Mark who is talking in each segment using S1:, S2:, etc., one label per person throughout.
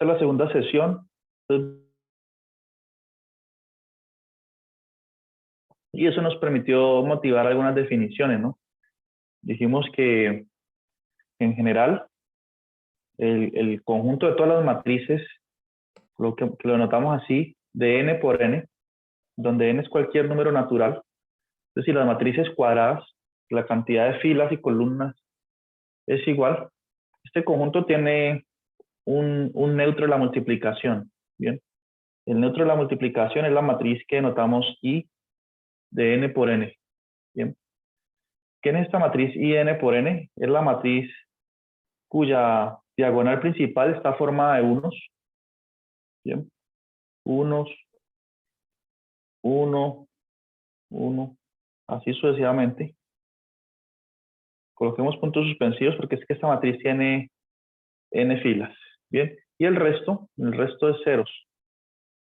S1: Esta es la segunda sesión. Y eso nos permitió motivar algunas definiciones, ¿no? Dijimos que en general el conjunto de todas las matrices, que lo notamos así, de n por n, donde n es cualquier número natural, es decir, las matrices cuadradas, la cantidad de filas y columnas es igual. Este conjunto tiene un neutro de la multiplicación, ¿bien? El neutro de la multiplicación es la matriz que notamos I de n por n, ¿bien? ¿Qué es esta matriz I de n por n? Es la matriz cuya diagonal principal está formada de unos, ¿bien? Unos, 1, 1, así sucesivamente. Coloquemos puntos suspensivos porque es que esta matriz tiene n filas, ¿bien? Y el resto es ceros.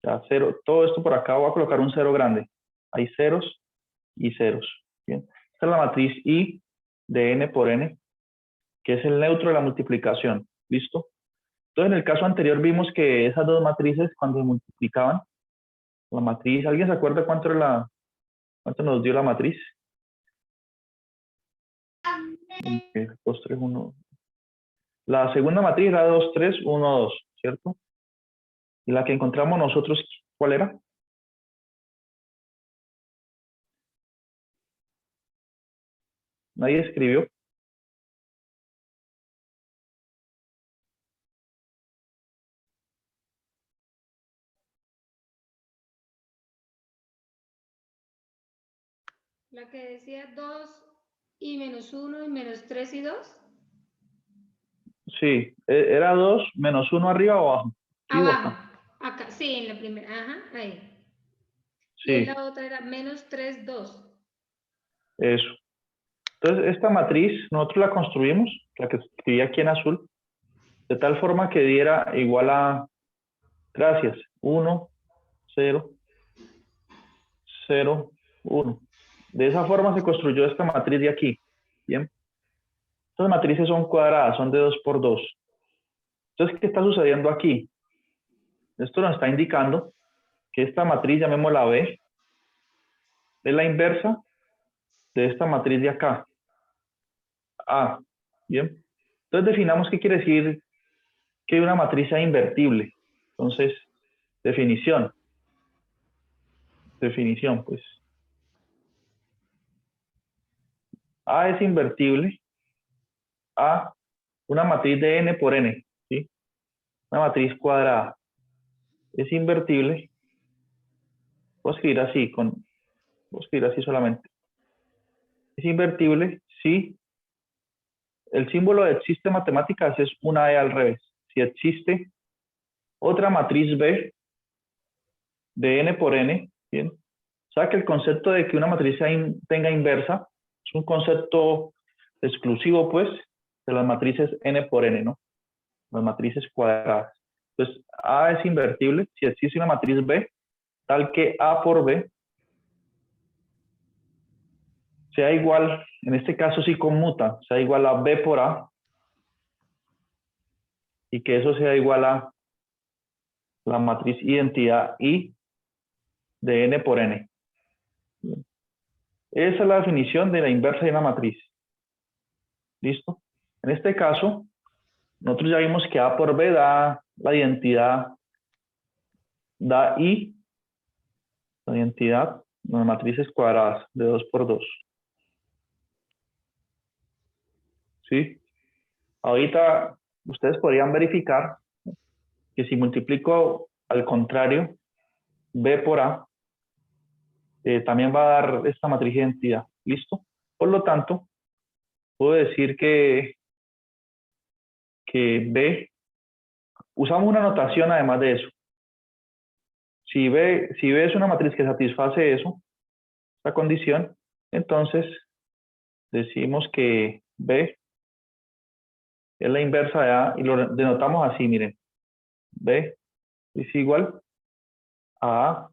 S1: Ya, cero, todo esto por acá voy a colocar un cero grande. Hay ceros y ceros, ¿bien? Esta es la matriz I de n por n, que es el neutro de la multiplicación, ¿listo? Entonces, en el caso anterior vimos que esas dos matrices, cuando se multiplicaban, la matriz, ¿alguien se acuerda cuánto nos dio la matriz? 2, 3, 1. La segunda matriz era 2, 3, 1, 2, ¿cierto? Y la que encontramos nosotros, ¿cuál era? Nadie escribió.
S2: La que decía 2 y menos 1 y menos 3 y 2.
S1: Sí, era 2 menos 1 arriba o abajo. ¿Sí o
S2: Abajo.
S1: acá?
S2: Acá, sí, en la primera. Ajá, ahí. Y en
S1: Sí,
S2: la otra era menos 3, 2.
S1: eso. Entonces, esta matriz nosotros la construimos, la que escribí aquí en azul, de tal forma que diera igual a, gracias, 1, 0, 0, 1. De esa forma se construyó esta matriz de aquí. Bien. Estas matrices son cuadradas, son de 2 por 2. Entonces, ¿qué está sucediendo aquí? Esto nos está indicando que esta matriz, llamémosla B, es la inversa de esta matriz de acá, A. Bien. Entonces, definamos qué quiere decir que una matriz sea invertible. Entonces, definición, pues. A es invertible a una matriz de n por n, ¿sí? Una matriz cuadrada. Es invertible, voy a escribir así, voy a escribir así solamente. Es invertible si el símbolo de existe matemáticas es una E al revés. Si existe otra matriz B de n por n, ¿bien? O sea que el concepto de que una matriz tenga inversa es un concepto exclusivo, pues, de las matrices n por n, ¿no? Las matrices cuadradas. Entonces, A es invertible si existe una matriz B tal que A por B sea igual, en este caso sí conmuta, sea igual a B por A, y que eso sea igual a la matriz identidad I de n por n. Esa es la definición de la inversa de una matriz. ¿Listo? En este caso, nosotros ya vimos que A por B da la identidad, da I, la identidad, las matrices cuadradas de 2 por 2. ¿Sí? Ahorita ustedes podrían verificar que si multiplico al contrario B por A, también va a dar esta matriz de identidad. ¿Listo? Por lo tanto, puedo decir que B, usamos una notación además de eso. Si B es una matriz que satisface eso, esta condición, entonces decimos que B es la inversa de A y lo denotamos así, miren. B es igual a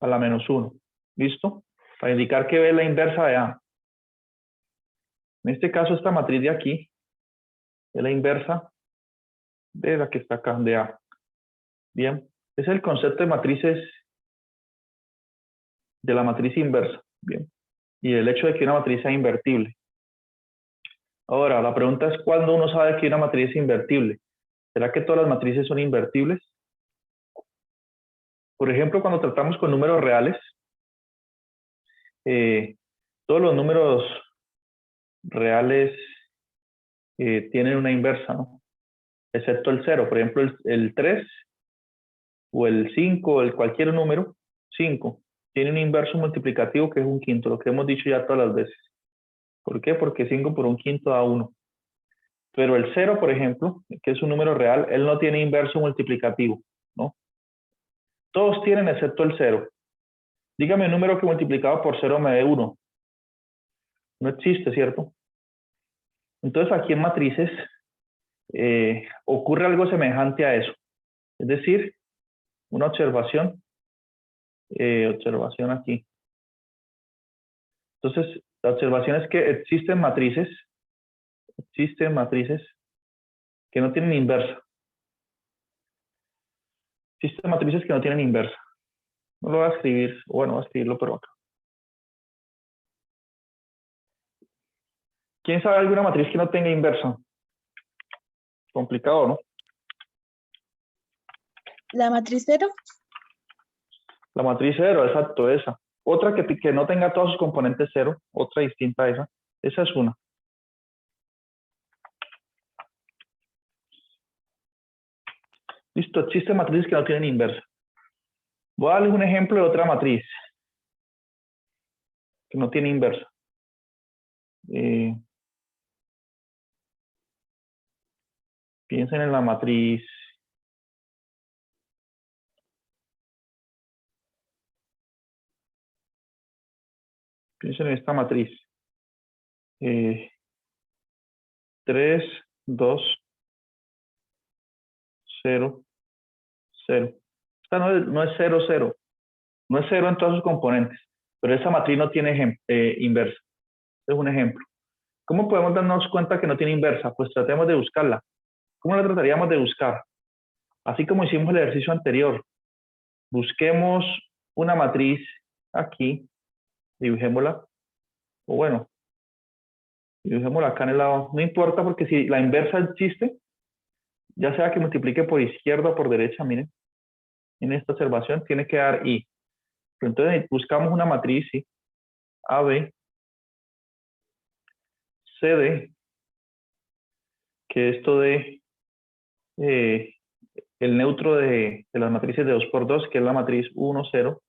S1: la menos 1. ¿Listo? Para indicar que B es la inversa de A. En este caso, esta matriz de aquí es la inversa de la que está acá, de A. Bien, es el concepto de matrices, de la matriz inversa. Bien, y el hecho de que una matriz sea invertible. Ahora, la pregunta es, ¿cuándo uno sabe que una matriz es invertible? ¿Será que todas las matrices son invertibles? Por ejemplo, cuando tratamos con números reales, todos los números reales tienen una inversa, ¿no? Excepto el 0. Por ejemplo, el 3 o el 5, cualquier número, 5, tiene un inverso multiplicativo que es un quinto, lo que hemos dicho ya todas las veces. ¿Por qué? Porque 5 por un quinto da 1. Pero el 0, por ejemplo, que es un número real, él no tiene inverso multiplicativo, ¿no? Todos tienen excepto el 0. Dígame un número que multiplicado por 0 me dé 1. No existe, ¿cierto? Entonces aquí en matrices ocurre algo semejante a eso. Es decir, una observación aquí. Entonces, la observación es que existen matrices que no tienen inversa. Existen matrices que no tienen inversa. No lo voy a escribir, bueno, voy a escribirlo por acá. ¿Quién sabe alguna matriz que no tenga inversa? Complicado, ¿no?
S3: ¿La matriz 0?
S1: La matriz 0, exacto, esa. Otra que no tenga todos sus componentes 0, otra distinta a esa. Esa es una. Listo, existen matrices que no tienen inversa. Voy a darles un ejemplo de otra matriz que no tiene inversa. Piensen en la matriz. Piensen en esta matriz. 3, 2, 0, 0. Esta no es 0, 0. No es 0 en todos sus componentes. Pero esa matriz no tiene inversa. Es un ejemplo. ¿Cómo podemos darnos cuenta que no tiene inversa? Pues tratemos de buscarla. ¿Cómo la trataríamos de buscar? Así como hicimos el ejercicio anterior. Busquemos una matriz aquí. Dibujémosla. O bueno, dibujémosla acá en el lado. No importa porque si la inversa existe, ya sea que multiplique por izquierda o por derecha, miren. En esta observación tiene que dar I. Pero entonces buscamos una matriz, ¿sí? AB, CD, que esto de el neutro de las matrices de 2 por 2, que es la matriz 1, 0,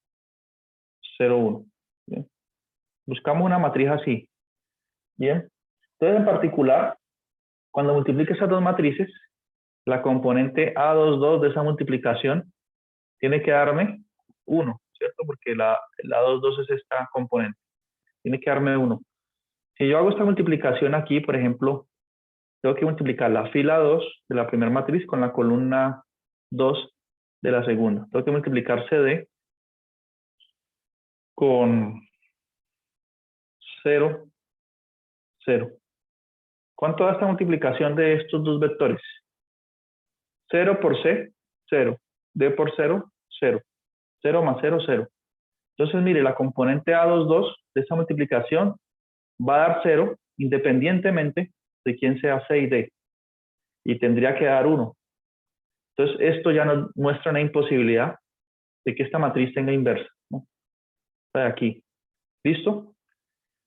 S1: 0, 1. ¿Bien? Buscamos una matriz así. Bien. Entonces, en particular, cuando multiplique esas dos matrices, la componente A22 de esa multiplicación tiene que darme 1, ¿cierto? Porque la A22 es esta componente. Tiene que darme 1. Si yo hago esta multiplicación aquí, por ejemplo, tengo que multiplicar la fila 2 de la primera matriz con la columna 2 de la segunda. Tengo que multiplicar CD con 0, 0. ¿Cuánto da esta multiplicación de estos dos vectores? 0 por C, 0. D por 0, 0. 0 más 0, 0. Entonces, mire, la componente A22 de esta multiplicación va a dar 0 independientemente de quién sea C y D. Y tendría que dar 1. Entonces, esto ya nos muestra una imposibilidad de que esta matriz tenga inversa, ¿no? Está aquí. ¿Listo?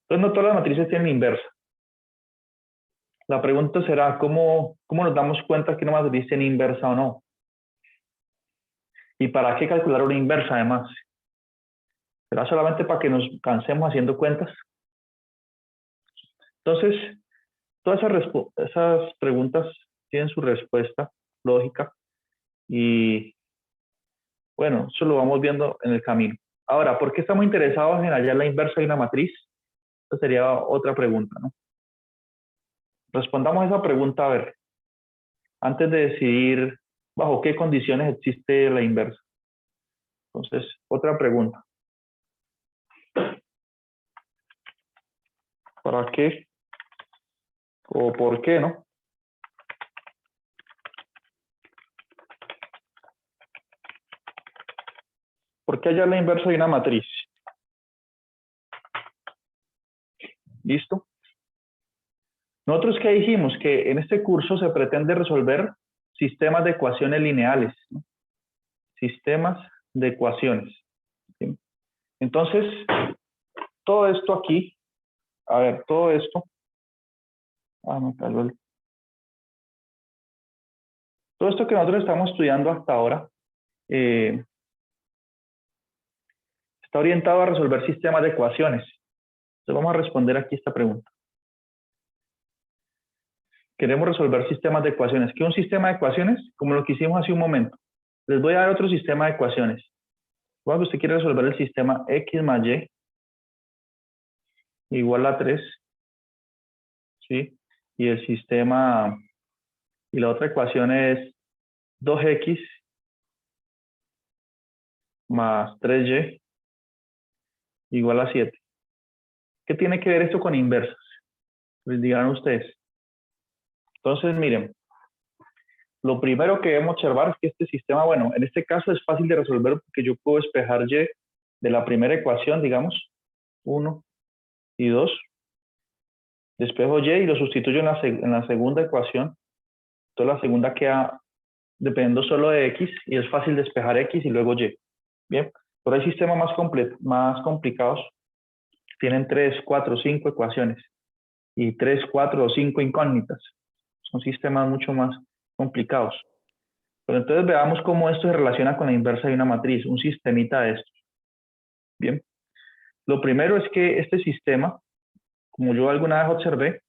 S1: Entonces, no todas las matrices tienen inversa. La pregunta será, ¿cómo nos damos cuenta que una matriz tiene inversa o no? ¿Y para qué calcular una inversa, además? ¿Será solamente para que nos cansemos haciendo cuentas? Entonces, todas esas preguntas tienen su respuesta lógica y, bueno, eso lo vamos viendo en el camino. Ahora, ¿por qué estamos interesados en hallar la inversa de una matriz? Esa sería otra pregunta, ¿no? Respondamos esa pregunta, a ver, antes de decidir bajo qué condiciones existe la inversa. Entonces, otra pregunta. ¿Para qué o por qué, no? ¿Por qué hallar la inversa de una matriz? ¿Listo? Nosotros qué dijimos, que en este curso se pretende resolver sistemas de ecuaciones lineales, ¿no? Sistemas de ecuaciones, ¿sí? Entonces, todo esto aquí, a ver, todo esto, me cayó todo esto que nosotros estamos estudiando hasta ahora, está orientado a resolver sistemas de ecuaciones. Entonces vamos a responder aquí esta pregunta. Queremos resolver sistemas de ecuaciones. ¿Qué es un sistema de ecuaciones? Como lo que hicimos hace un momento. Les voy a dar otro sistema de ecuaciones. Cuando usted quiere resolver el sistema x más y igual a 3, ¿sí? Y el sistema, y la otra ecuación es 2x más 3y igual a 7. ¿Qué tiene que ver esto con inversas? Les dirán ustedes. Entonces, miren, lo primero que debemos observar es que este sistema, bueno, en este caso es fácil de resolver porque yo puedo despejar y de la primera ecuación, digamos, 1 y 2. Despejo y lo sustituyo en la segunda ecuación. Entonces la segunda queda dependiendo solo de x y es fácil despejar x y luego y. Bien, pero hay sistemas más complicados. Tienen 3, 4, 5 ecuaciones y 3, 4 o 5 incógnitas. Son sistemas mucho más complicados. Pero entonces veamos cómo esto se relaciona con la inversa de una matriz, un sistemita de estos. Bien, lo primero es que este sistema, como yo alguna vez observé,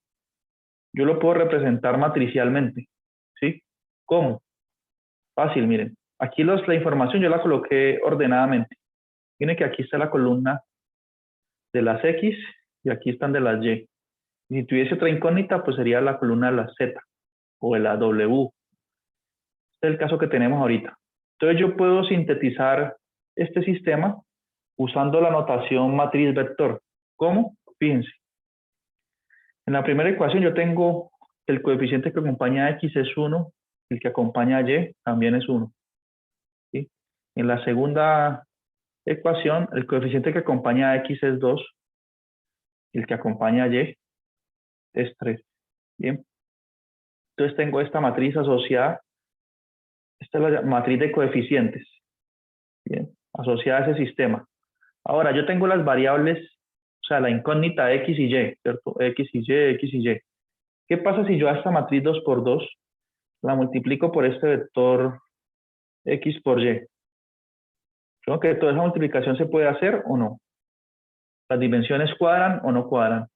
S1: yo lo puedo representar matricialmente. ¿Sí? ¿Cómo? Fácil, miren. Aquí la información yo la coloqué ordenadamente. Miren que aquí está la columna de las X y aquí están de las Y. Y si tuviese otra incógnita, pues sería la columna de la Z o de la W. Este es el caso que tenemos ahorita. Entonces yo puedo sintetizar este sistema usando la notación matriz vector. ¿Cómo? Fíjense. En la primera ecuación yo tengo el coeficiente que acompaña a X es 1, el que acompaña a Y también es 1. ¿Sí? En la segunda ecuación, el coeficiente que acompaña a X es 2, el que acompaña a Y es 3. Bien. Entonces tengo esta matriz asociada, esta es la matriz de coeficientes, bien, asociada a ese sistema. Ahora, yo tengo las variables, o sea, la incógnita X y Y, ¿cierto? X y Y, X y Y. ¿Qué pasa si yo a esta matriz 2 por 2 la multiplico por este vector X por Y? ¿Creo que toda esa multiplicación se puede hacer o no? ¿Las dimensiones cuadran o no cuadran?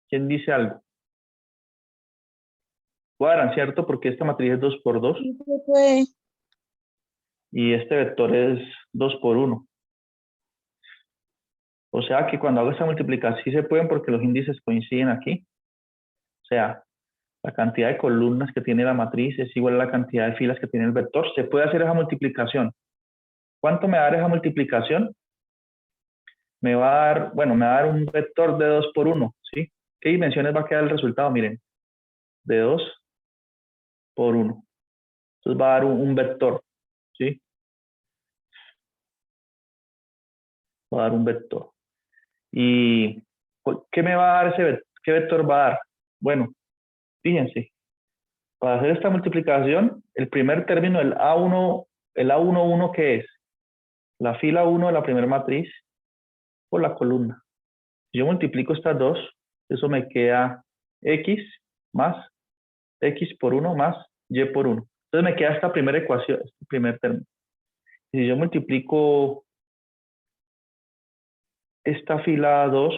S1: ¿Quién dice algo? Cuadran, ¿cierto? Porque esta matriz es 2 por 2
S3: Sí se puede.
S1: y este vector es 2 por 1. O sea que cuando hago esta multiplicación sí se pueden porque los índices coinciden aquí. O sea, la cantidad de columnas que tiene la matriz es igual a la cantidad de filas que tiene el vector. Se puede hacer esa multiplicación. ¿Cuánto me va a dar esa multiplicación? Me va a dar, bueno, me va a dar un vector de 2 por 1, ¿sí? ¿Qué dimensiones va a quedar el resultado? Miren, de 2 por 1. Entonces va a dar un vector, ¿sí? Va a dar un vector. ¿Y qué me va a dar ese vector? ¿Qué vector va a dar? Bueno, fíjense, para hacer esta multiplicación, el primer término, el A11, ¿qué es? La fila 1 de la primera matriz por la columna. Si yo multiplico estas dos, eso me queda X más X por 1 más Y por 1. Entonces me queda esta primera ecuación, este primer término. Y si yo multiplico esta fila 2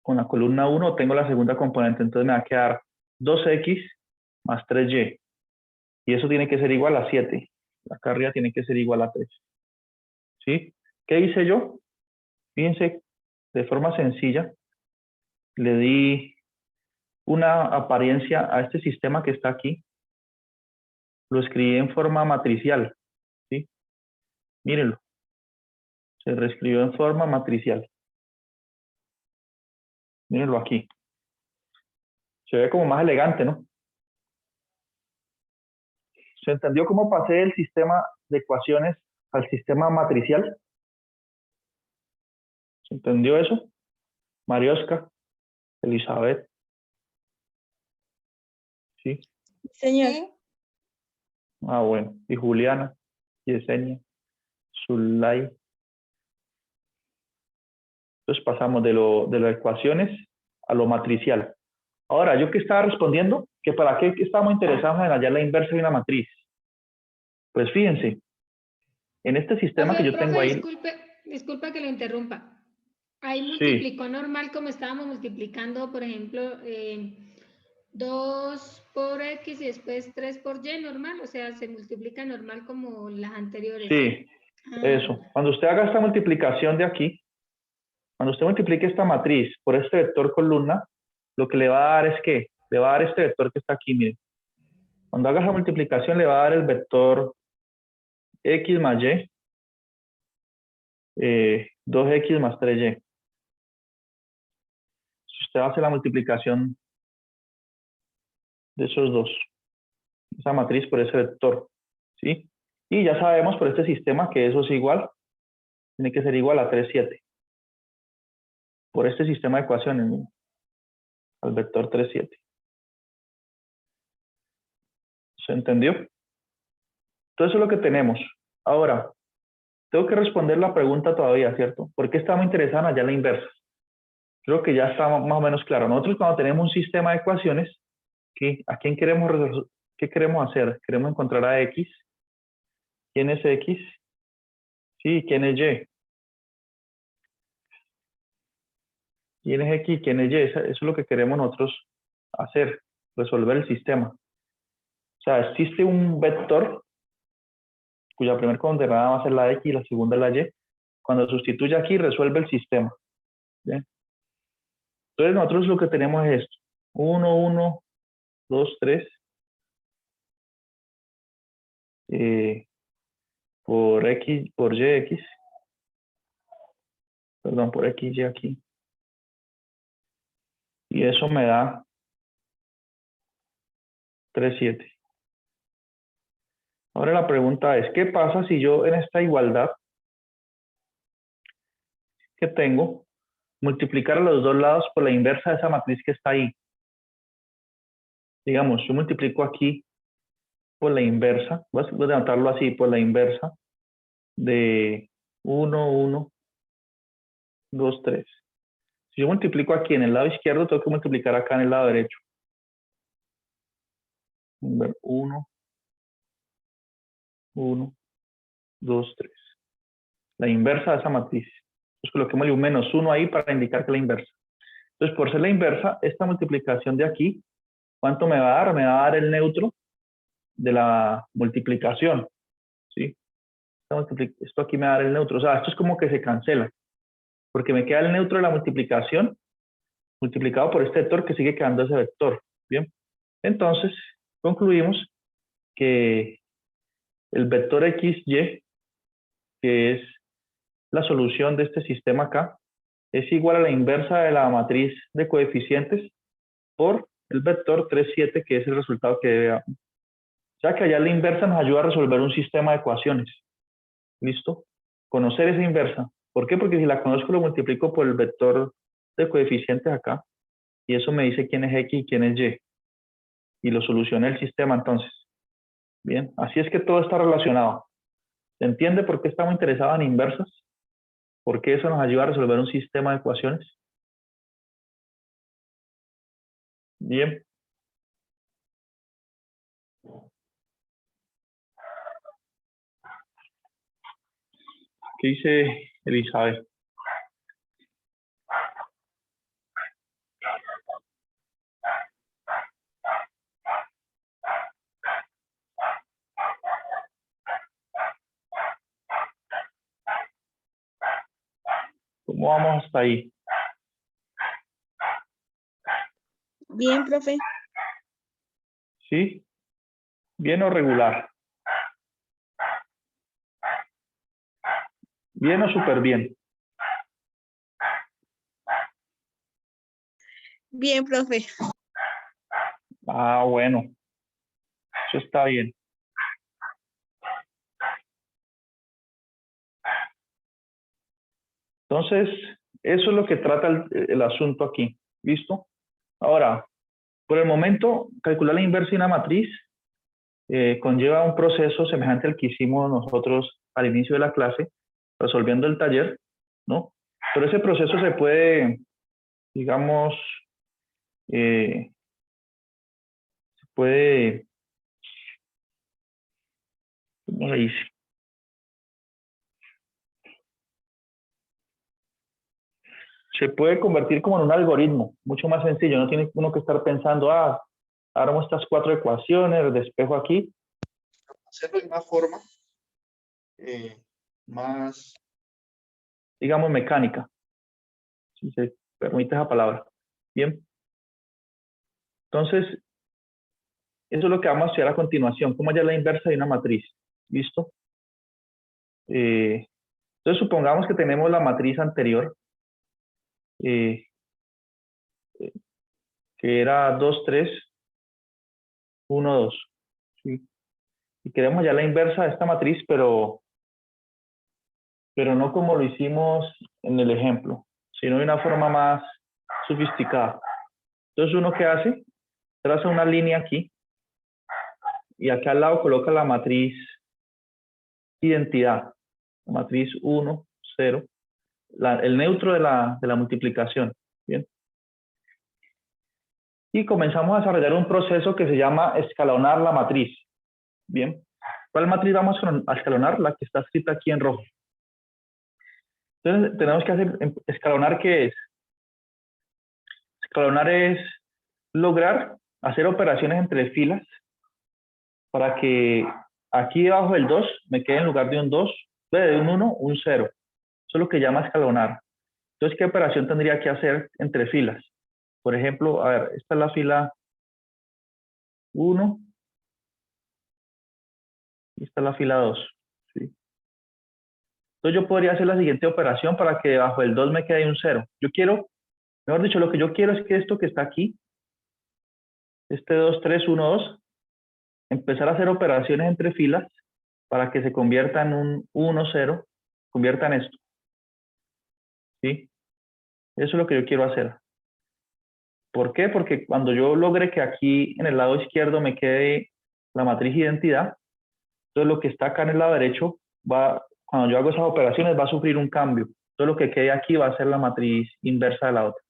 S1: con la columna 1, tengo la segunda componente. Entonces me va a quedar 2X más 3Y. Y eso tiene que ser igual a 7. Acá arriba tiene que ser igual a 3. ¿Sí? ¿Qué hice yo? Fíjense, de forma sencilla, le di una apariencia a este sistema que está aquí. Lo escribí en forma matricial. ¿Sí? Mírenlo. Se reescribió en forma matricial. Mírenlo aquí. Se ve como más elegante, ¿no? ¿Se entendió cómo pasé el sistema de ecuaciones al sistema matricial. ¿Se entendió eso? Mariosca, Elizabeth. Sí.
S3: Señor.
S1: Ah, bueno. Y Juliana, Yesenia, Zulay. Entonces pasamos de las ecuaciones a lo matricial. Ahora, yo que estaba respondiendo, que para qué estamos interesados en hallar la inversa de una matriz. Pues fíjense, en este sistema que yo tengo ahí.
S2: Disculpa que lo interrumpa. Ahí multiplicó normal como estábamos multiplicando, por ejemplo, 2 por X y después 3 por Y normal, o sea, se multiplica normal como las anteriores.
S1: Sí, eso. Cuando usted haga esta multiplicación de aquí, cuando usted multiplique esta matriz por este vector columna, lo que le va a dar es que le va a dar este vector que está aquí, mire. Cuando haga esa multiplicación le va a dar el vector X más Y, 2X más 3Y. Si usted hace la multiplicación de esos dos, esa matriz por ese vector, ¿sí? Y ya sabemos por este sistema que eso es igual, tiene que ser igual a 3, 7. Por este sistema de ecuaciones, ¿no? Al vector 3, 7. ¿Se entendió? Entonces eso es lo que tenemos. Ahora, tengo que responder la pregunta todavía, ¿cierto? ¿Por qué estamos interesados allá en la inversa? Creo que ya está más o menos claro. Nosotros cuando tenemos un sistema de ecuaciones, ¿a quién qué queremos hacer? Queremos encontrar a X. ¿Quién es X? Sí, ¿quién es Y? ¿Quién es X? ¿Quién es Y? Eso es lo que queremos nosotros hacer, resolver el sistema. O sea, existe un vector cuya primera coordenada va a ser la X y la segunda la Y. Cuando sustituye aquí, resuelve el sistema. ¿Bien? Entonces nosotros lo que tenemos es esto. 1, 1, 2, 3. Por X, por YX. Perdón, por XY aquí. Y eso me da 3, 7. Ahora la pregunta es, ¿qué pasa si yo en esta igualdad que tengo, multiplicar a los dos lados por la inversa de esa matriz que está ahí? Digamos, yo multiplico aquí por la inversa, voy a anotarlo así, por la inversa de 1, 1, 2, 3. Si yo multiplico aquí en el lado izquierdo, tengo que multiplicar acá en el lado derecho. 1, 1, 2, 3. La inversa de esa matriz. Entonces coloquémosle un menos 1 ahí para indicar que es la inversa. Entonces, por ser la inversa, esta multiplicación de aquí, ¿cuánto me va a dar? Me va a dar el neutro de la multiplicación. ¿Sí? Esto aquí me va a dar el neutro. O sea, esto es como que se cancela. Porque me queda el neutro de la multiplicación multiplicado por este vector que sigue quedando ese vector. Bien. Entonces, concluimos que el vector XY, que es la solución de este sistema acá, es igual a la inversa de la matriz de coeficientes por el vector 3, 7, que es el resultado que debe dar. O sea que allá la inversa nos ayuda a resolver un sistema de ecuaciones. ¿Listo? Conocer esa inversa. ¿Por qué? Porque si la conozco lo multiplico por el vector de coeficientes acá y eso me dice quién es X y quién es Y. Y lo solucioné el sistema entonces. Bien, así es que todo está relacionado. ¿Se entiende por qué estamos interesados en inversas? ¿Por qué eso nos ayuda a resolver un sistema de ecuaciones? Bien. ¿Qué dice Elizabeth? ¿Cómo vamos hasta ahí?
S3: Bien, profe.
S1: ¿Sí? ¿Bien o regular? ¿Bien o súper bien?
S3: Bien, profe.
S1: Ah, bueno. Eso está bien. Entonces, eso es lo que trata el asunto aquí. ¿Listo? Ahora, por el momento, calcular la inversa de una matriz conlleva un proceso semejante al que hicimos nosotros al inicio de la clase, resolviendo el taller, ¿no? Pero ese proceso se puede, digamos, se puede, ¿cómo se dice? Se puede convertir como en un algoritmo, mucho más sencillo. No tiene uno que estar pensando, armo estas 4 ecuaciones, despejo aquí.
S4: Hacerlo de una forma más,
S1: digamos, mecánica, si se permite esa palabra. Bien. Entonces, eso es lo que vamos a estudiar a continuación, cómo hallar la inversa de una matriz. ¿Listo? Entonces, supongamos que tenemos la matriz anterior, que era 2, 3, 1, 2. ¿Sí? Y queremos hallar la inversa de esta matriz, pero no como lo hicimos en el ejemplo, sino de una forma más sofisticada. Entonces, ¿uno qué hace? Traza una línea aquí, y acá al lado coloca la matriz identidad, la matriz 1, 0, el neutro de la multiplicación. Bien. Y comenzamos a desarrollar un proceso que se llama escalonar la matriz. Bien. ¿Cuál matriz vamos a escalonar? La que está escrita aquí en rojo. Entonces, tenemos que hacer, escalonar, ¿qué es? Escalonar es lograr hacer operaciones entre filas para que aquí debajo del 2 me quede en lugar de un 2, de un 1, un 0. Eso es lo que llama escalonar. Entonces, ¿qué operación tendría que hacer entre filas? Por ejemplo, a ver, esta es la fila 1 y esta es la fila 2. ¿Sí? Entonces, yo podría hacer la siguiente operación para que debajo del 2 me quede un 0. Yo quiero, mejor dicho, lo que yo quiero es que esto que está aquí, este 2, 3, 1, 2, empezar a hacer operaciones entre filas para que se convierta en un 1, 0, convierta en esto. ¿Sí? Eso es lo que yo quiero hacer. ¿Por qué? Porque cuando yo logre que aquí en el lado izquierdo me quede la matriz identidad, entonces lo que está acá en el lado derecho, cuando yo hago esas operaciones, va a sufrir un cambio. Entonces lo que quede aquí va a ser la matriz inversa de la otra.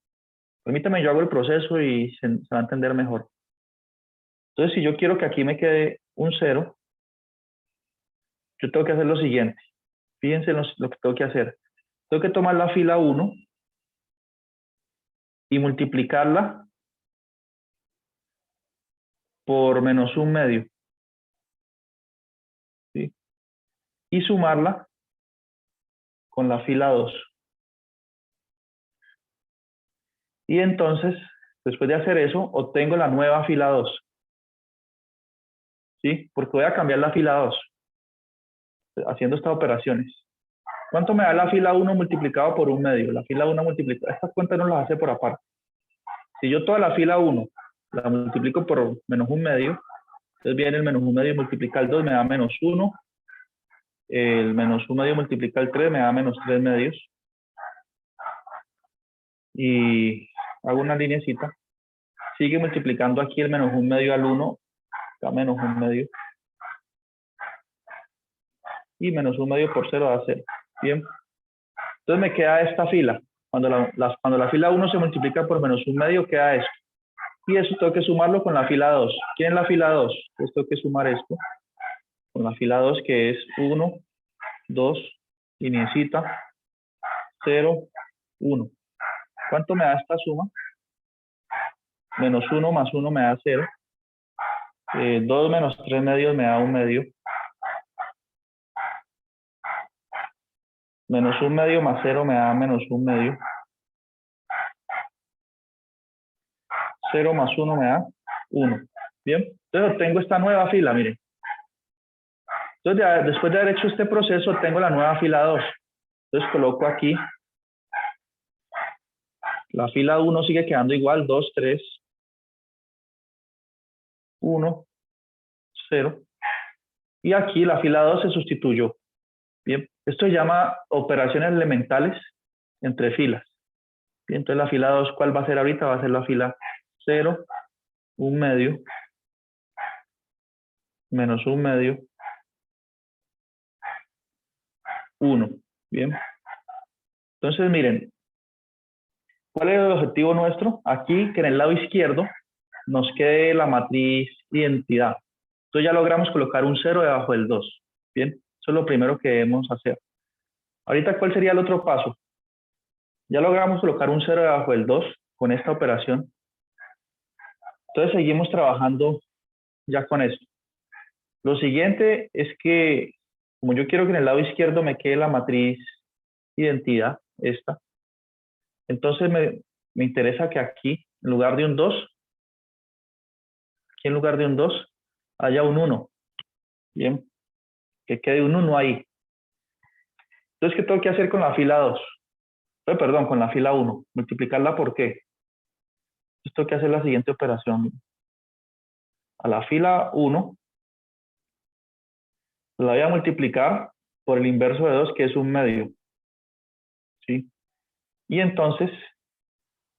S1: Permítame, yo hago el proceso y se va a entender mejor. Entonces, si yo quiero que aquí me quede un 0, yo tengo que hacer lo siguiente. Fíjense lo que tengo que hacer. Tengo que tomar la fila 1 y multiplicarla por menos un medio. ¿Sí? Y sumarla con la fila 2. Y entonces, después de hacer eso, obtengo la nueva fila 2. ¿Sí? Porque voy a cambiar la fila 2 haciendo estas operaciones. ¿Cuánto me da la fila 1 multiplicado por un medio? La fila 1 multiplicada, estas cuentas no las hace por aparte. Si yo toda la fila 1 la multiplico por menos un medio, entonces viene el menos un medio multiplica el 2, me da menos 1. El menos un medio multiplica el 3, me da menos 3 medios. Y hago una linecita. Sigue multiplicando aquí el menos un medio al 1, da menos un medio. Y menos un medio por 0 da 0. Bien. Entonces me queda esta fila. Cuando la fila 1 se multiplica por menos un medio, queda esto. Y eso tengo que sumarlo con la fila 2. ¿Quién es la fila 2? Pues tengo que sumar esto con la fila 2, que es 1, 2, liniecita, 0, 1. ¿Cuánto me da esta suma? Menos 1 más 1 me da 0. 2 menos 3 medios me da 1 medio. Menos 1 medio más 0 me da menos 1 medio. 0 más 1 me da 1. Bien, entonces obtengo esta nueva fila, miren. Entonces, después de haber hecho este proceso, tengo la nueva fila 2. Entonces coloco aquí. La fila 1 sigue quedando igual, 2, 3, 1, 0. Y aquí la fila 2 se sustituyó. Bien, esto se llama operaciones elementales entre filas. Bien, entonces la fila 2, ¿cuál va a ser ahorita? Va a ser la fila 0, 1 medio, menos 1 medio, 1. Bien. Entonces, miren, ¿cuál es el objetivo nuestro? Aquí, que en el lado izquierdo nos quede la matriz identidad. Entonces ya logramos colocar un 0 debajo del 2. Bien, eso es lo primero que debemos hacer. Ahorita, ¿cuál sería el otro paso? Ya logramos colocar un 0 debajo del 2 con esta operación. Entonces seguimos trabajando ya con eso. Lo siguiente es que, como yo quiero que en el lado izquierdo me quede la matriz identidad, esta, entonces me interesa que aquí, en lugar de un 2, aquí en lugar de un 2, haya un 1. Bien, que quede un 1 ahí. Entonces, ¿qué tengo que hacer con la fila 2? Perdón, con la fila 1. Multiplicarla por qué. Entonces, tengo que hacer la siguiente operación. A la fila 1 la voy a multiplicar por el inverso de 2, que es 1 medio. ¿Sí? Y entonces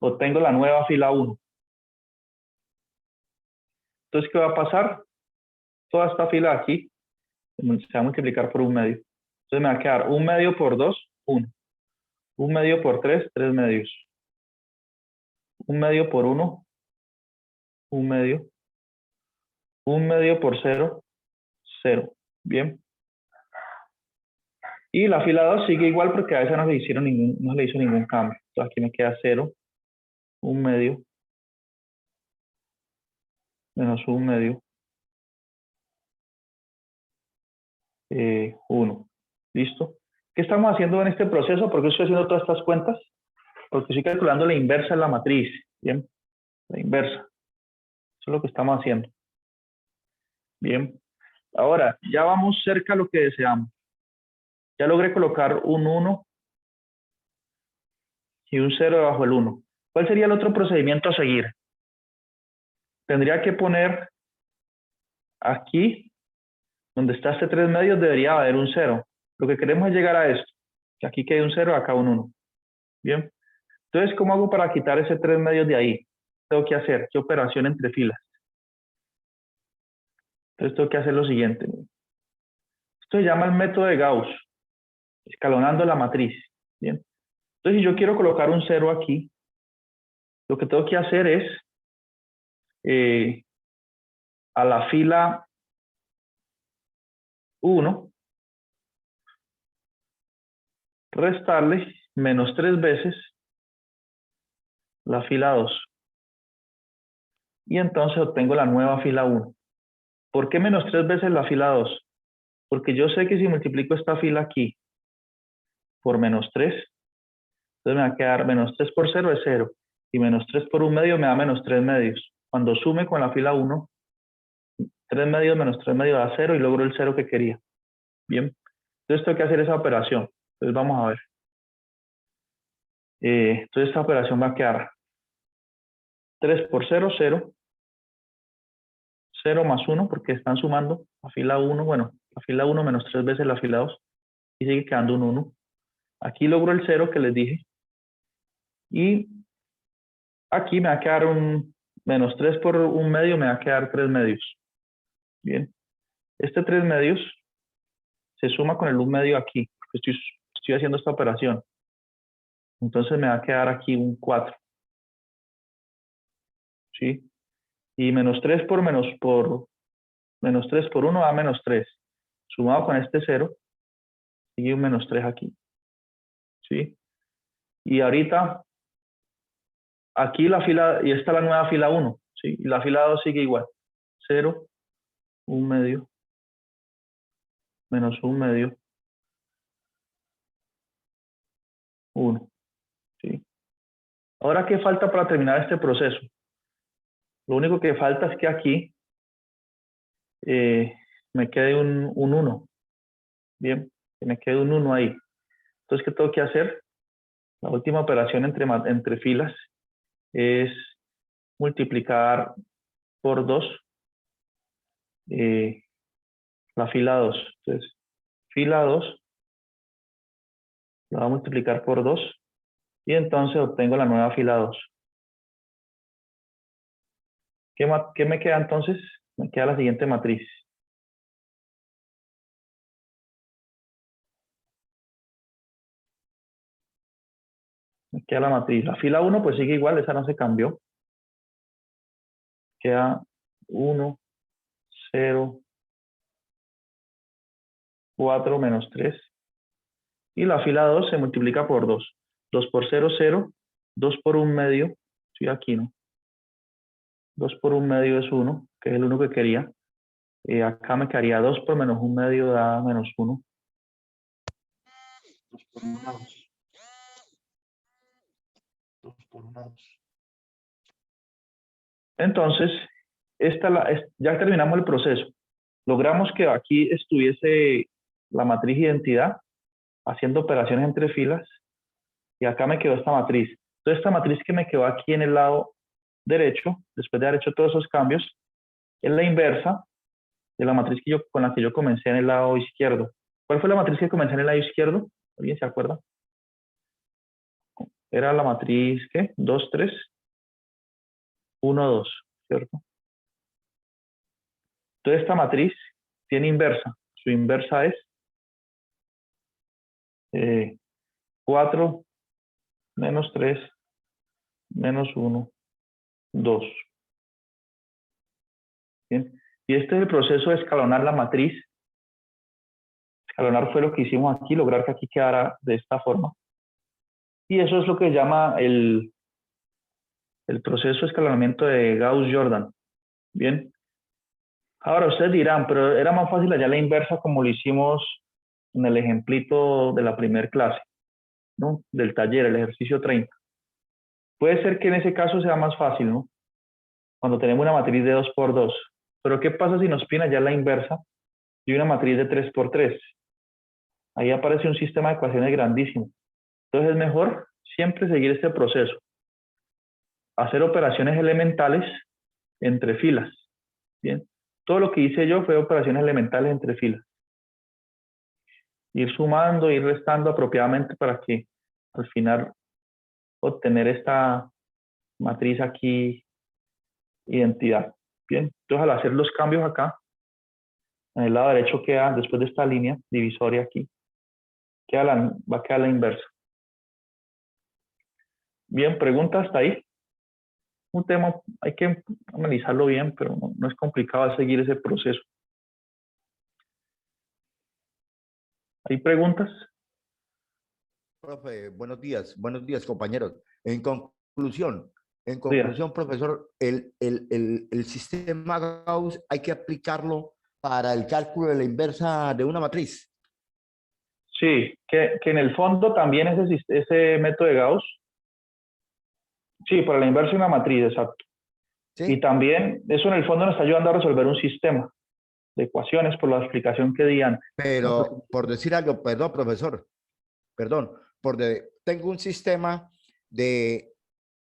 S1: obtengo la nueva fila 1. Entonces, ¿qué va a pasar? Toda esta fila aquí se va a multiplicar por 1 medio. Entonces me va a quedar 1 medio por 2, 1. 1 medio por 3, 3 medios. 1 medio por 1, 1 medio. 1 medio por 0, 0. Bien. Y la fila 2 sigue igual porque a esa no se hizo ningún cambio. Entonces aquí me queda 0, 1 medio, menos 1 medio, 1. ¿Listo? ¿Qué estamos haciendo en este proceso? ¿Por qué estoy haciendo todas estas cuentas? Porque estoy calculando la inversa en la matriz. Bien, la inversa. Eso es lo que estamos haciendo. Bien. Ahora, ya vamos cerca a lo que deseamos. Ya logré colocar un 1 y un 0 debajo del 1. ¿Cuál sería el otro procedimiento a seguir? Tendría que poner aquí, donde está este 3 medios, debería haber un 0. Lo que queremos es llegar a esto. Que aquí quede un 0, acá un 1. Bien. Entonces, ¿cómo hago para quitar ese 3 medios de ahí? Tengo que hacer, ¿qué operación entre filas? Entonces tengo que hacer lo siguiente. Esto se llama el método de Gauss, escalonando la matriz. Bien. Entonces, si yo quiero colocar un 0 aquí, lo que tengo que hacer es a la fila 1, restarle menos 3 veces la fila 2. Y entonces obtengo la nueva fila 1. ¿Por qué menos 3 veces la fila 2? Porque yo sé que si multiplico esta fila aquí por menos 3, entonces me va a quedar menos 3 por 0 es 0. Y menos 3 por 1 medio me da menos 3 medios. Cuando sume con la fila 1, 3 medios menos 3 medios da 0 y logro el 0 que quería. Bien. Entonces tengo que hacer esa operación. Entonces vamos a ver. Entonces esta operación va a quedar 3 por 0, 0. 0 más 1 porque están sumando la fila 1, bueno, la fila 1 menos 3 veces la fila 2 y sigue quedando un 1. Aquí logro el 0 que les dije y aquí me va a quedar un menos 3 por 1 medio, me va a quedar 3 medios. Bien, este 3 medios se suma con el 1 medio aquí, porque estoy haciendo esta operación. Entonces me va a quedar aquí un 4. ¿Sí? Y menos 3 por menos 3 por 1 da menos 3. Sumado con este 0, sigue un menos 3 aquí. ¿Sí? Y ahorita, aquí la fila, y esta es la nueva fila 1. ¿Sí? Y la fila 2 sigue igual. 0, 1 medio, menos 1 medio, 1. ¿Sí? Ahora, ¿qué falta para terminar este proceso? Lo único que falta es que aquí me quede un 1. Bien, que me quede un 1 ahí. Entonces, ¿qué tengo que hacer? La última operación entre filas es multiplicar por 2 la fila 2. Entonces, fila 2 la voy a multiplicar por 2 Y entonces obtengo la nueva fila 2. ¿Qué me queda entonces? Me queda la siguiente matriz. Me queda la matriz. La fila 1 pues sigue igual, esa no se cambió. Queda 1, 0, 4 menos 3. Y la fila 2 se multiplica por 2. 2 por 0, 0. 2 por 1 medio. Estoy aquí, ¿no? 2 por 1 medio es 1, que es el 1 que quería. Acá me quedaría 2 por menos 1 medio da menos 1.
S4: 2 por 1, 2. 2 por 1, 2.
S1: Entonces, ya terminamos el proceso. Logramos que aquí estuviese la matriz identidad haciendo operaciones entre filas y acá me quedó esta matriz. Entonces, esta matriz que me quedó aquí en el lado derecho, después de haber hecho todos esos cambios, es la inversa de la matriz con la que yo comencé en el lado izquierdo. ¿Cuál fue la matriz que comencé en el lado izquierdo? ¿Alguien se acuerda? Era la matriz, ¿qué? 2, 3, 1, 2, ¿cierto? Entonces esta matriz tiene inversa. Su inversa es 4 menos 3 menos 1, 2. Bien. Y este es el proceso de escalonar la matriz. Escalonar fue lo que hicimos aquí, lograr que aquí quedara de esta forma. Y eso es lo que llama el proceso de escalonamiento de Gauss-Jordan. Bien. Ahora ustedes dirán, pero era más fácil allá la inversa como lo hicimos en el ejemplito de la primera clase, ¿no? Del taller, el ejercicio 30. Puede ser que en ese caso sea más fácil, ¿no? Cuando tenemos una matriz de 2 por 2. Pero ¿qué pasa si nos piden allá la inversa y una matriz de 3 por 3? Ahí aparece un sistema de ecuaciones grandísimo. Entonces es mejor siempre seguir este proceso. Hacer operaciones elementales entre filas. Bien. Todo lo que hice yo fue operaciones elementales entre filas. Ir sumando, ir restando apropiadamente para que al final obtener esta matriz aquí, identidad. Bien, entonces al hacer los cambios acá, en el lado derecho queda, después de esta línea divisoria aquí, va a quedar la inversa. Bien, pregunta hasta ahí. Un tema, hay que analizarlo bien, pero no es complicado seguir ese proceso. ¿Hay preguntas?
S5: Profe, buenos días, compañeros. En conclusión,
S1: Días.
S5: profesor, el sistema Gauss hay que aplicarlo para el cálculo de la inversa de una matriz.
S1: Sí, que en el fondo también ese método de Gauss, sí, para la inversa de una matriz, exacto.
S5: ¿Sí?
S1: Y también eso en el fondo nos está ayudando a resolver un sistema de ecuaciones por la explicación que di antes.
S5: Pero por decir algo, perdón, profesor, perdón, tengo un sistema de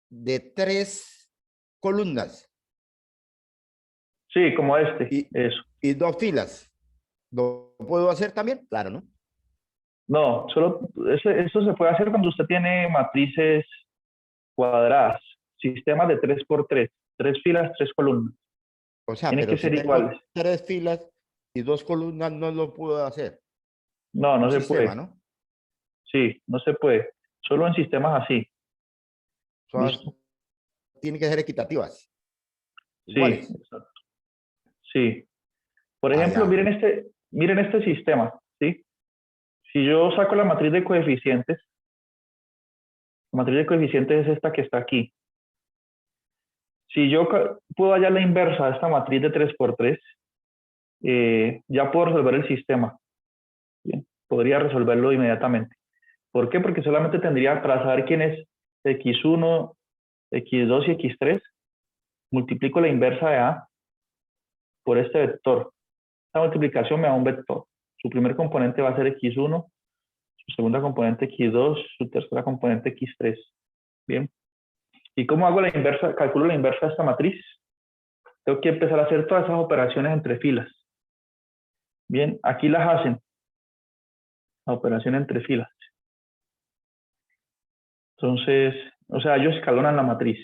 S5: 3 columnas.
S1: Sí, como este, eso.
S5: Y 2 filas. ¿Lo puedo hacer también? Claro, ¿no?
S1: No, solo eso se puede hacer cuando usted tiene matrices cuadradas, sistemas de 3 por 3, 3 filas, 3 columnas.
S5: O sea,
S1: Tiene
S5: pero
S1: que
S5: si
S1: ser
S5: tengo
S1: iguales.
S5: 3 filas y 2 columnas, no lo puedo hacer.
S1: No, no
S5: Un
S1: se
S5: sistema,
S1: puede.
S5: ¿no?
S1: Sí, no se puede. Solo en sistemas así.
S5: Todas
S1: ¿Listo?
S5: tienen que ser equitativas,
S1: Sí,
S5: iguales.
S1: exacto. Sí. Por
S5: Ah,
S1: ejemplo,
S5: ya.
S1: miren este sistema, ¿sí? Si yo saco la matriz de coeficientes, la matriz de coeficientes es esta que está aquí. Si yo puedo hallar la inversa de esta matriz de 3 por 3, ya puedo resolver el sistema. Bien, podría resolverlo inmediatamente. ¿Por qué? Porque solamente tendría, para saber quién es x1, x2 y x3, multiplico la inversa de A por este vector. Esta multiplicación me da un vector. Su primer componente va a ser x1, su segunda componente x2, su tercera componente x3. Bien. ¿Y cómo hago la inversa? Calculo la inversa de esta matriz. Tengo que empezar a hacer todas esas operaciones entre filas. Bien, aquí las hacen. La operación entre filas. Entonces, o sea, ellos escalonan la matriz.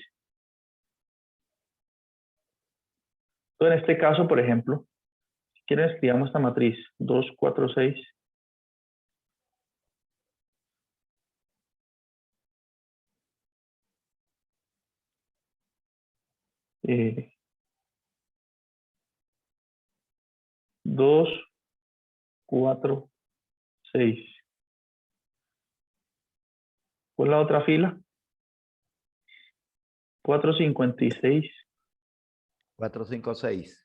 S1: Entonces, en este caso, por ejemplo, si quieren escribamos esta matriz 2, 4, 6. Eh, 2, 4, 6. ¿Cuál es la otra fila? 4, 56.
S5: 4, 5, 6.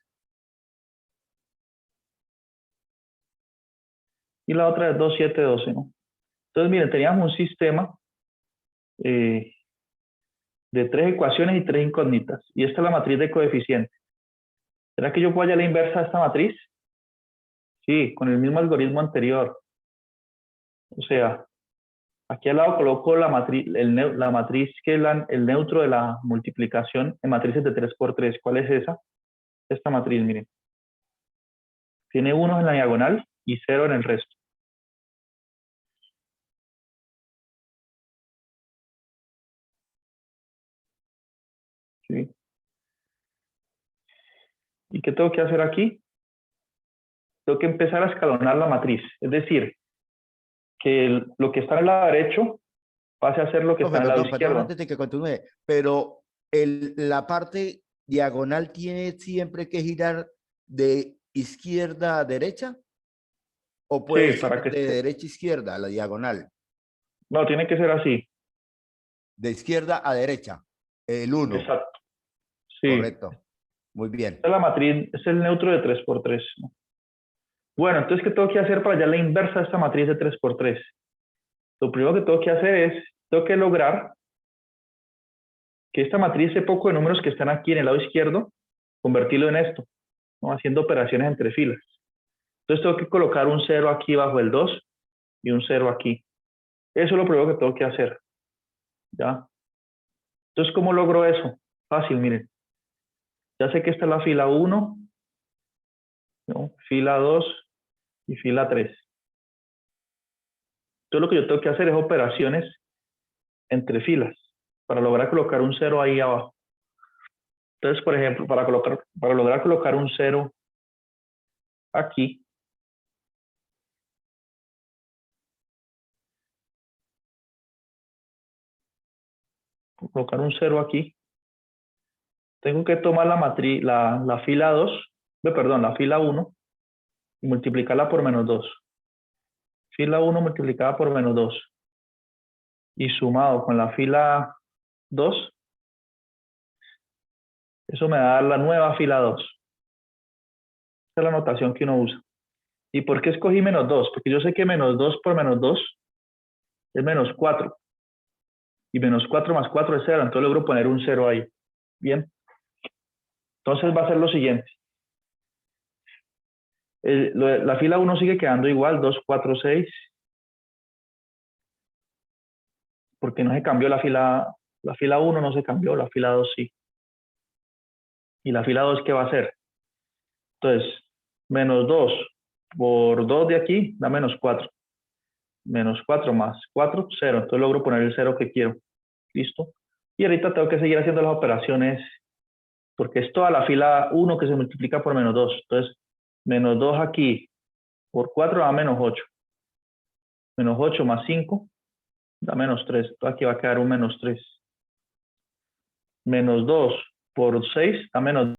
S1: Y la otra es 2, 7, 12, ¿no? Entonces, miren, teníamos un sistema de 3 ecuaciones y 3 incógnitas. Y esta es la matriz de coeficientes. ¿Será que yo puedo hallar la inversa de esta matriz? Sí, con el mismo algoritmo anterior. O sea, aquí al lado coloco la matriz, la matriz que es el neutro de la multiplicación en matrices de 3 por 3. ¿Cuál es esa? Esta matriz, miren. Tiene 1 en la diagonal y 0 en el resto. ¿Sí? ¿Y qué tengo que hacer aquí? Tengo que empezar a escalonar la matriz. Es decir, que lo que está en el lado derecho pase a ser lo que está en el lado
S5: Perdón,
S1: izquierdo.
S5: antes de que continúe, pero la parte diagonal tiene siempre que girar de izquierda a derecha, o puede
S1: Sí, para
S5: ser
S1: que
S5: de
S1: esté.
S5: derecha a izquierda, la diagonal,
S1: No, tiene que ser así.
S5: de izquierda a derecha, el 1,
S1: Exacto. Sí.
S5: correcto. Muy bien.
S1: Esta es la matriz, es el neutro de 3 por 3, ¿no? Bueno, entonces, ¿qué tengo que hacer para hallar la inversa de esta matriz de 3 por 3? Lo primero que tengo que hacer es, tengo que lograr que esta matriz de poco de números que están aquí en el lado izquierdo, convertirlo en esto, ¿no? Haciendo operaciones entre filas. Entonces tengo que colocar un 0 aquí bajo el 2 y un 0 aquí. Eso es lo primero que tengo que hacer. ¿Ya? Entonces, ¿cómo logro eso? Fácil, miren. Ya sé que esta es la fila 1, ¿no? Fila 2 y fila 3. Entonces lo que yo tengo que hacer es operaciones entre filas para lograr colocar un 0 ahí abajo. Entonces, por ejemplo, para lograr colocar un 0 aquí, colocar un 0 aquí, tengo que tomar la matriz, la fila 2, perdón, la fila 1 y multiplicarla por menos 2. Fila 1 multiplicada por menos 2 y sumado con la fila 2, eso me da la nueva fila 2. Esa es la notación que uno usa. ¿Y por qué escogí menos 2? Porque yo sé que menos 2 por menos 2 es menos 4. Y menos 4 más 4 es 0. Entonces logro poner un 0 ahí. Bien. Entonces va a ser lo siguiente. La fila 1 sigue quedando igual, 2, 4, 6. Porque no se cambió la fila 1 no se cambió, la fila 2 sí. ¿Y la fila 2 qué va a hacer? Entonces, menos 2 por 2 de aquí da menos 4. Menos 4 más 4, 0. Entonces logro poner el 0 que quiero. ¿Listo? Y ahorita tengo que seguir haciendo las operaciones porque es toda la fila 1 que se multiplica por menos 2. Entonces, menos 2 aquí por 4 da menos 8. Menos 8 más 5 da menos 3. Entonces aquí va a quedar un menos 3. Menos 2 por 6 da menos